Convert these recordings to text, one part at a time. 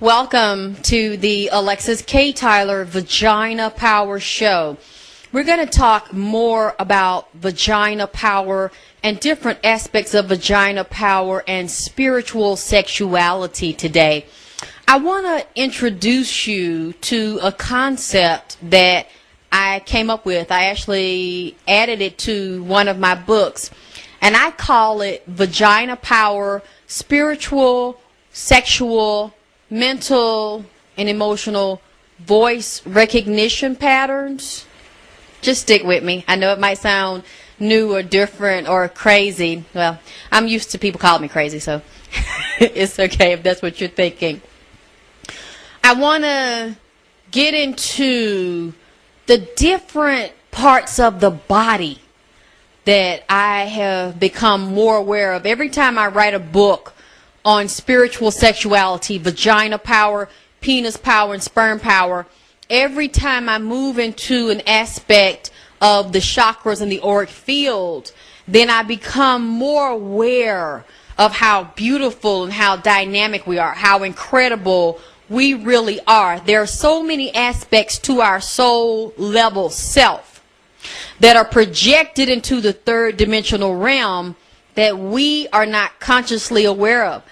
Welcome to the Alexis K. Tyler Vagina Power Show. We're going to talk more about vagina power and different aspects of vagina power and spiritual sexuality today. I want to introduce you to a concept that I came up with. I actually added it to one of my books, and I call it Vagina Power, Spiritual, Sexual, Mental, and Emotional Voice Recognition Patterns. Just stick with me. I know it might sound new or different or crazy. Well, I'm used to people calling me crazy, so it's okay if that's what you're thinking. I want to get into the different parts of the body that I have become more aware of. Every time I write a book on spiritual sexuality, vagina power, penis power, and sperm power, every time I move into an aspect of the chakras and the auric field, then I become more aware of how beautiful and how dynamic we are, how incredible we really are. There are so many aspects to our soul level self that are projected into the third dimensional realm that we are not consciously aware of.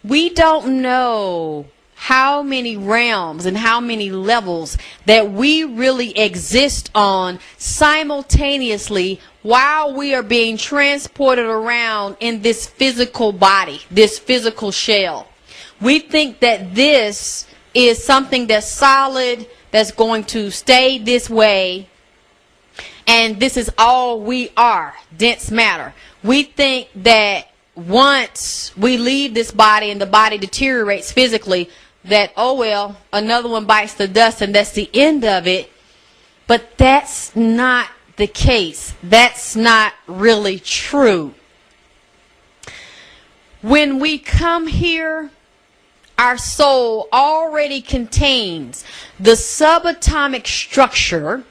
We don't know how many realms and how many levels that we really exist on simultaneously while we are being transported around in this physical body, this physical shell. We think that this is something that's solid, that's going to stay this way, and this is all we are, dense matter. We think that once we leave this body and the body deteriorates physically, that, oh well, another one bites the dust and that's the end of it. But that's not the case. That's not really true. When we come here, our soul already contains the subatomic structure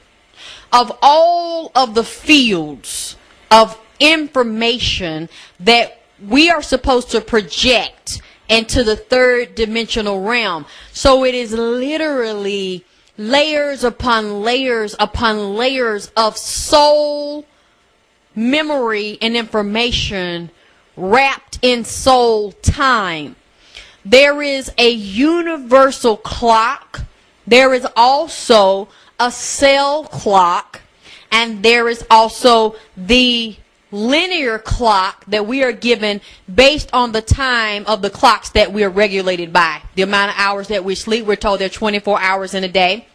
of all of the fields of information that we are supposed to project into the third dimensional realm. So it is literally layers upon layers upon layers of soul memory and information wrapped in soul time. There is a universal clock. There is also a cell clock, and there is also the linear clock that we are given based on the time of the clocks that we are regulated by. The amount of hours that we sleep, we're told there are 24 hours in a day.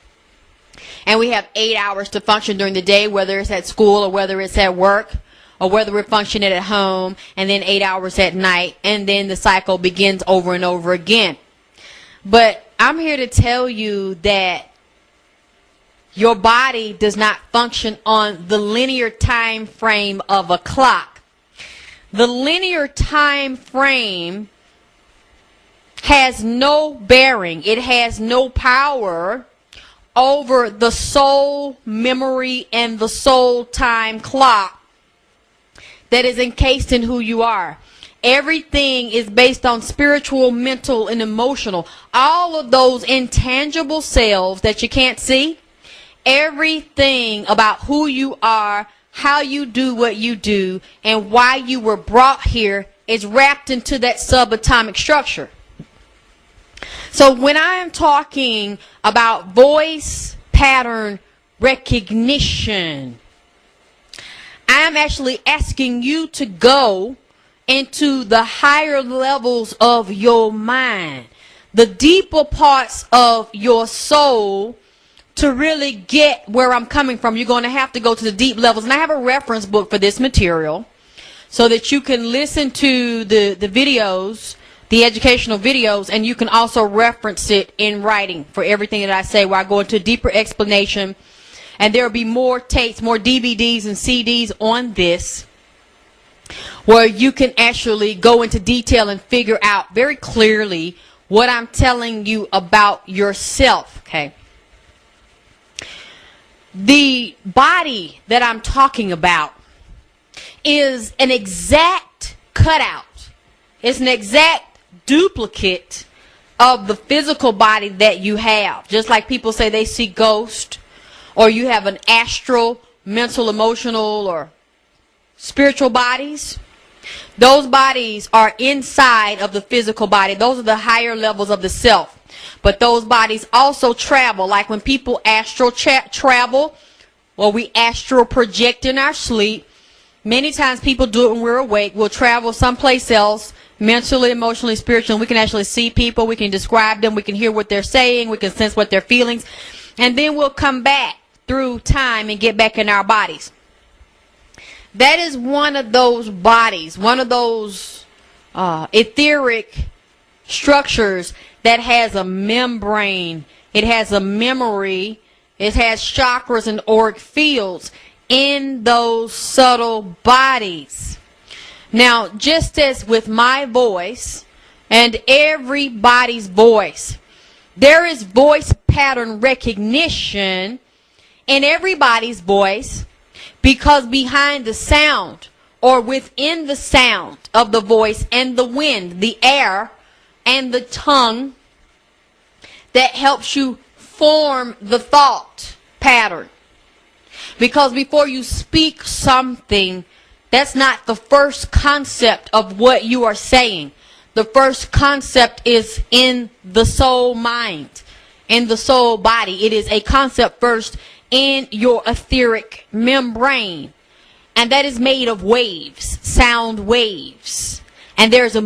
And we have 8 hours to function during the day, whether it's at school or whether it's at work or whether we're functioning at home, and then 8 hours at night, and then the cycle begins over and over again. But I'm here to tell you that your body does not function on the linear time frame of a clock. The linear time frame has no bearing. It has no power over the soul memory and the soul time clock that is encased in who you are. Everything is based on spiritual, mental, and emotional. All of those intangible selves that you can't see. Everything about who you are, how you do what you do, and why you were brought here is wrapped into that subatomic structure. So when I am talking about voice pattern recognition, I am actually asking you to go into the higher levels of your mind, the deeper parts of your soul, to really get where I'm coming from. You're going to have to go to the deep levels. And I have a reference book for this material so that you can listen to the videos, the educational videos, and you can also reference it in writing for everything that I say, where I go into a deeper explanation. And there will be more tapes, more DVDs and CDs on this, where you can actually go into detail and figure out very clearly what I'm telling you about yourself, okay? The body that I'm talking about is an exact cutout. It's an exact duplicate of the physical body that you have. Just like people say they see ghosts, or you have an astral, mental, emotional, or spiritual bodies. Those bodies are inside of the physical body. Those are the higher levels of the self. But those bodies also travel. Like when people astral travel, or we astral project in our sleep, many times people do it when we're awake. We'll travel someplace else, mentally, emotionally, spiritually. We can actually see people. We can describe them. We can hear what they're saying. We can sense what their feelings. And then we'll come back through time and get back in our bodies. That is one of those bodies, one of those etheric structures that has a membrane. It has a memory. It has chakras and auric fields in those subtle bodies. Now, just as with my voice and everybody's voice, there is voice pattern recognition in everybody's voice, because behind the sound, or within the sound of the voice and the wind, the air and the tongue that helps you form the thought pattern. Because before you speak something, that's not the first concept of what you are saying. The first concept is in the soul mind, in the soul body. It is a concept first in your etheric membrane. And that is made of waves, sound waves. And there's a